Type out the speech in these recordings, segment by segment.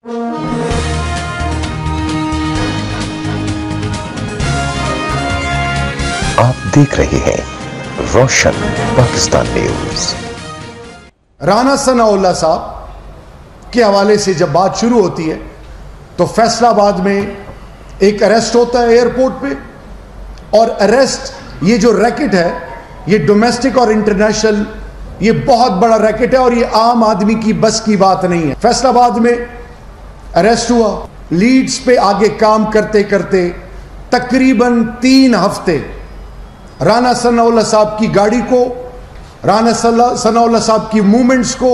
آپ دیکھ رہے ہیں روشن پاکستان نیوز۔ رانا ثناء اللہ صاحب کے حوالے سے جب بات شروع ہوتی ہے تو فیصل آباد میں ایک اریسٹ ہوتا ہے ایئرپورٹ پہ، اور اریسٹ یہ جو ریکٹ ہے یہ ڈومیسٹک اور انٹرنیشنل، یہ بہت بڑا ریکٹ ہے اور یہ عام آدمی کی بس کی بات نہیں ہے۔ فیصل آباد میں اریسٹ ہوا، لیڈز پہ آگے کام کرتے کرتے تقریباً 3 ہفتے رانا ثناء اللہ صاحب کی گاڑی کو، رانا ثناء اللہ صاحب کی موومنٹس کو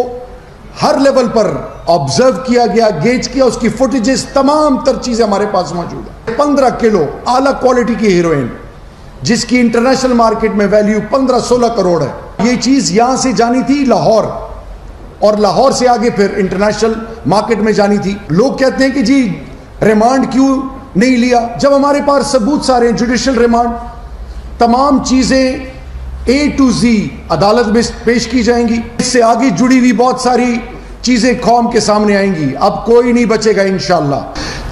ہر لیول پر آبزرو کیا گیا، گیج کیا، اس کی فوٹیجز، تمام تر چیزیں ہمارے پاس موجود ہیں۔ 15 کلو اعلیٰ کوالٹی کی ہیروئن جس کی انٹرنیشنل مارکیٹ میں ویلیو 15-16 کروڑ ہے، یہ چیز یہاں سے جانی تھی لاہور، اور لاہور سے آگے پھر انٹرنیشنل مارکیٹ میں جانی تھی۔ لوگ کہتے ہیں کہ جی ریمانڈ کیوں نہیں لیا؟ جب ہمارے پاس ثبوت سارے ہیں، جوڈیشل ریمانڈ، تمام چیزیں A to Z عدالت میں پیش کی جائیں گی، اس سے آگے جڑی ہوئی بہت ساری چیزیں قوم کے سامنے آئیں گی، اب کوئی نہیں بچے گا انشاءاللہ۔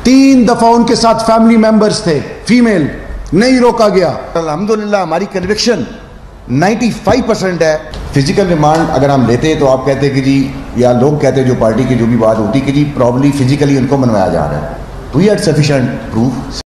3 دفعہ ان کے ساتھ فیملی ممبرز تھے، فیمیل، نہیں روکا گیا۔ الحمدللہ ہماری کنوکشن 95% ہے۔ فزیکل ریمانڈ اگر ہم لیتے تو آپ کہتے کہ جی، یا لوگ کہتے جو پارٹی کی جو بھی بات ہوتی کہ جی پرابلی فزیکلی ان کو منوایا جا رہا ہے، وی ہیڈ سفیشینٹ پروف۔